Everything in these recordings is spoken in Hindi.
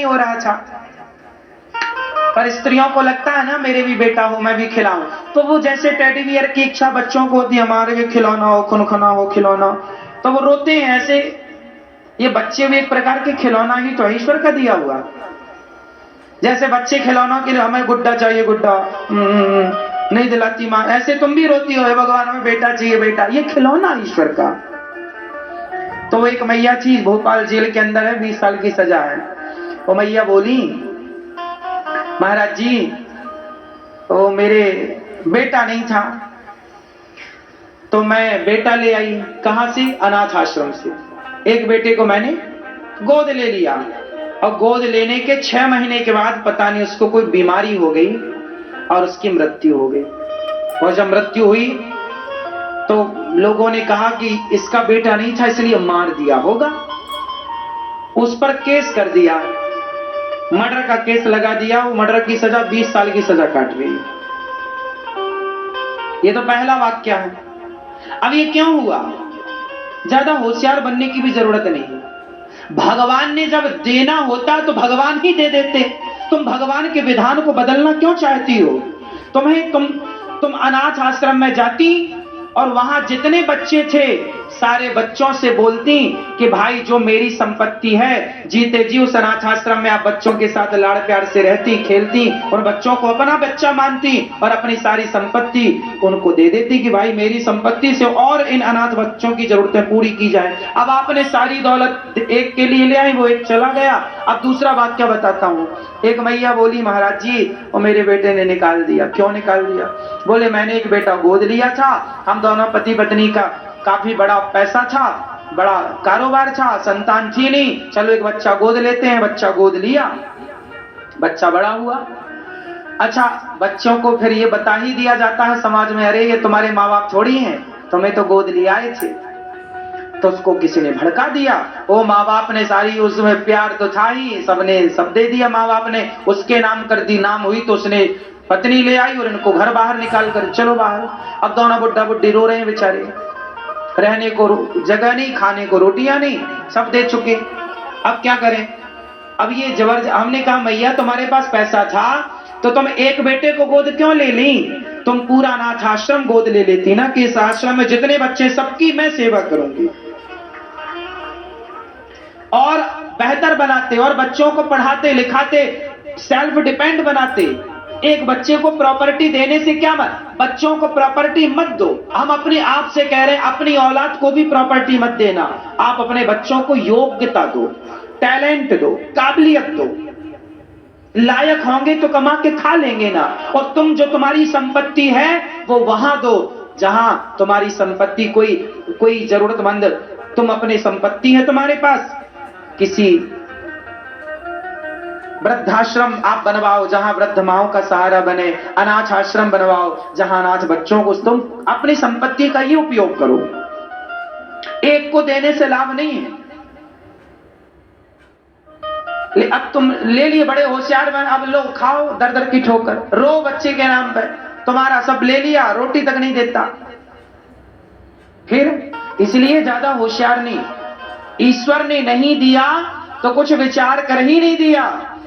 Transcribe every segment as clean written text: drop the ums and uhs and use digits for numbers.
नहीं हो रहा था। पर स्त्रियों को लगता है ना मेरे भी बेटा हो, मैं भी खिलाऊं, तो वो जैसे टेडी बियर की इच्छा बच्चों को होती है, हमारे भी खिलौना हो, खुनखुना हो खिलौना, तो वो रोते हैं ऐसे। ये बच्चे भी एक प्रकार के खिलौना ही तो ईश्वर का दिया हुआ। जैसे बच्चे खिलौनों के लिए हमें गुड्डा चाहिए, गुड्डा नहीं दिलाती माँ, ऐसे तुम भी रोती हो भगवान हमें बेटा चाहिए बेटा, ये खिलौना ईश्वर का। तो एक मैया थी, भोपाल जेल के अंदर है, 20 साल की सजा है। वो मैया बोली, महाराज जी वो मेरे बेटा नहीं था, तो मैं बेटा ले आई। कहां से? अनाथ आश्रम से। एक बेटे को मैंने गोद ले लिया, और गोद लेने के 6 महीने के बाद पता नहीं उसको कोई बीमारी हो गई और उसकी मृत्यु हो गई। और जब मृत्यु हुई तो लोगों ने कहा कि इसका बेटा नहीं था इसलिए मार दिया होगा। उस पर केस कर दिया, मर्डर का केस लगा दिया। वो मर्डर की सजा 20 साल की सजा काट रही है। ये तो पहला वाक्य है। अब ये क्यों हुआ? ज्यादा होशियार बनने की भी जरूरत नहीं। भगवान ने जब देना होता तो भगवान ही दे देते। तुम भगवान के विधान को बदलना क्यों चाहती हो? तुम अनाथ आश्रम में जाती और वहां जितने बच्चे थे सारे बच्चों से बोलती कि भाई जो मेरी संपत्ति है, जीते जी उस अनाथ आश्रम में आप बच्चों के साथ लाड़ प्यार से रहती, खेलती, और बच्चों को अपना बच्चा मानती और अपनी सारी संपत्ति उनको दे देती कि भाई मेरी संपत्ति से और इन अनाथ बच्चों की जरूरतें पूरी की जाए। अब आपने सारी दौलत एक के लिए ले आई, वो एक चला गया। अब दूसरा वाक्य बताता हूँ। एक मैया बोली, महाराज जी वो मेरे बेटे ने निकाल दिया। क्यों निकाल दिया? बोले मैंने एक बेटा गोद लिया था, हम दोनों पति पत्नी का काफी बड़ा पैसा था, बड़ा कारोबार था, संतान थी नहीं, चलो एक बच्चा गोद लेते हैं। बच्चा गोद लिया, बच्चा बड़ा हुआ। अच्छा, बच्चों को फिर ये बता ही दिया जाता है समाज में, अरे ये तुम्हारे माँ बाप थोड़ी हैं, तुम्हें तो गोद ले आए थे। तो उसको किसी ने भड़का दिया। वो माँ बाप ने सारी, उसमें प्यार तो था ही, सबने सब दे दिया। माँ बाप ने उसके नाम कर दी, नाम हुई तो उसने पत्नी ले आई और इनको घर बाहर निकाल कर चलो बाहर। अब दोनों बुड्ढा बुड्ढी रो रहे हैं बेचारे, रहने को जगह नहीं, खाने को रोटियां नहीं, सब दे चुके। अब क्या करें? अब ये जबरदस्त। हमने कहा मैया तुम्हारे पास पैसा था तो तुम एक बेटे को गोद क्यों ले ली? तुम पूरा अनाथ आश्रम गोद ले लेती ना, कि इस आश्रम में जितने बच्चे सबकी मैं सेवा करूंगी, और बेहतर बनाते और बच्चों को पढ़ाते लिखाते, सेल्फ डिपेंड बनाते। एक बच्चे को प्रॉपर्टी देने से क्या मत, बच्चों को प्रॉपर्टी मत दो। हम अपने आप से कह रहे हैं अपनी औलाद को भी प्रॉपर्टी मत देना। आप अपने बच्चों को योग्यता दो, टैलेंट दो, काबिलियत दो। लायक होंगे तो कमा के खा लेंगे ना। और तुम जो तुम्हारी संपत्ति है वो वहां दो जहां तुम्हारी संपत्ति कोई जरूरतमंद, तुम अपनी संपत्ति है तुम्हारे पास, किसी वृद्धाश्रम आप बनवाओ जहां वृद्ध माओं का सहारा बने, अनाथ आश्रम बनवाओ जहां अनाथ बच्चों को, तुम अपनी संपत्ति का ही उपयोग करो। एक को देने से लाभ नहीं है। अब तुम ले लिए, बड़े होशियार बन, अब लो खाओ दर दर की ठोकर, रो बच्चे के नाम पर, तुम्हारा सब ले लिया, रोटी तक नहीं देता। फिर इसलिए ज्यादा होशियार नहीं। ईश्वर ने नहीं दिया तो कुछ विचार कर ही नहीं दिया,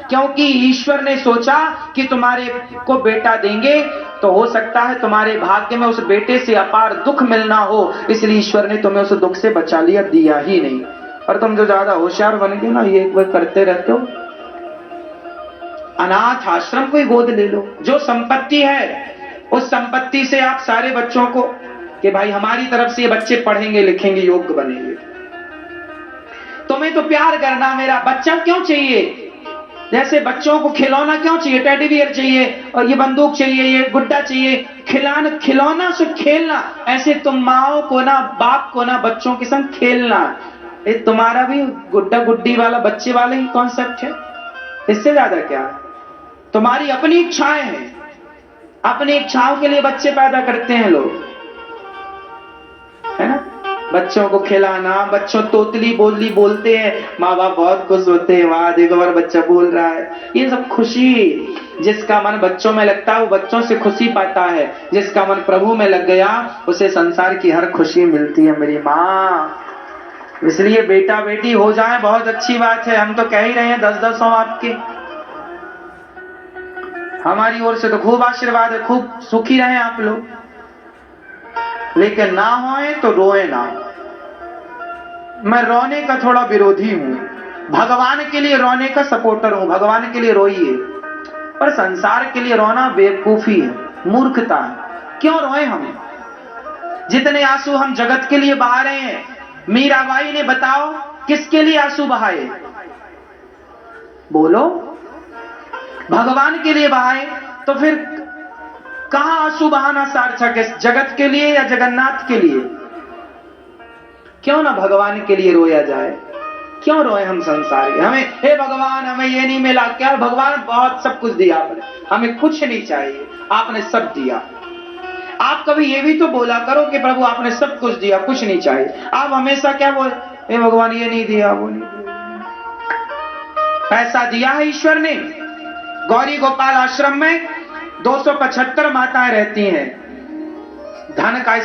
क्योंकि ईश्वर ने सोचा कि तुम्हारे को बेटा देंगे तो हो सकता है तुम्हारे भाग्य में उस बेटे से अपार दुख मिलना हो, इसलिए ईश्वर ने तुम्हें उस दुख से बचा लिया, दिया ही नहीं। और तुम जो ज्यादा होशियार बन गए ना, ये एक बार करते रहते हो। अनाथ आश्रम को ही गोद ले लो। जो संपत्ति है उस संपत्ति से आप सारे बच्चों को, कि भाई हमारी तरफ से ये बच्चे पढ़ेंगे लिखेंगे योग्य बनेंगे। तुम्हें तो प्यार करना, मेरा बच्चा क्यों चाहिए? जैसे बच्चों को खिलौना क्यों चाहिए, टेडी बियर चाहिए और ये बंदूक चाहिए, ये गुड्डा चाहिए, खिलौना से खेलना। ऐसे तुम माओ को ना, बाप को ना, बच्चों के संग खेलना। ये तुम्हारा भी गुड्डा गुड्डी वाला बच्चे वाले ही कॉन्सेप्ट है, इससे ज्यादा क्या? तुम्हारी अपनी इच्छाएं हैं, अपनी इच्छाओं के लिए बच्चे पैदा करते हैं लोग, है ना। बच्चों को खिलाना, बच्चों तोतली बोली बोलते हैं, माँ बाप बहुत खुश होते हैं, वाह देखो हमारा बच्चा बोल रहा है। ये सब खुशी, जिसका मन बच्चों में लगता है वो बच्चों से खुशी पाता है, जिसका मन प्रभु में लग गया उसे संसार की हर खुशी मिलती है। मेरी माँ इसलिए बेटा बेटी हो जाए बहुत अच्छी बात है, हम तो कह ही रहे हैं 10-10 हो आपके। हमारी ओर से तो खूब आशीर्वाद है, खूब सुखी रहे आप लोग, लेकिन ना होए तो रोए ना। मैं रोने का थोड़ा विरोधी हूं, भगवान के लिए रोने का सपोर्टर हूं, भगवान के लिए रोइए, पर संसार के लिए रोना बेवकूफी है, मूर्खता है। क्यों रोए हम? जितने आंसू हम जगत के लिए बहा रहे हैं, मीराबाई ने बताओ किसके लिए आंसू बहाए? बोलो, भगवान के लिए बहाए, तो फिर कहां आंसू बहाना सार्थक है? जगत के लिए या जगन्नाथ के लिए? क्यों ना भगवान के लिए रोया जाए? क्यों रोए हम संसार के? हमें हे भगवान हमें ये नहीं मिला, क्या भगवान बहुत सब कुछ दिया आपने, हमें कुछ नहीं चाहिए, आपने सब दिया। आप कभी ये भी तो बोला करो कि प्रभु आपने सब कुछ दिया, कुछ नहीं चाहिए। आप हमेशा क्या बोल, हे भगवान ये नहीं दिया, वो नहीं दिया। पैसा दिया है ईश्वर ने। गौरी गोपाल आश्रम में 275 माताएं रहती हैं, धन का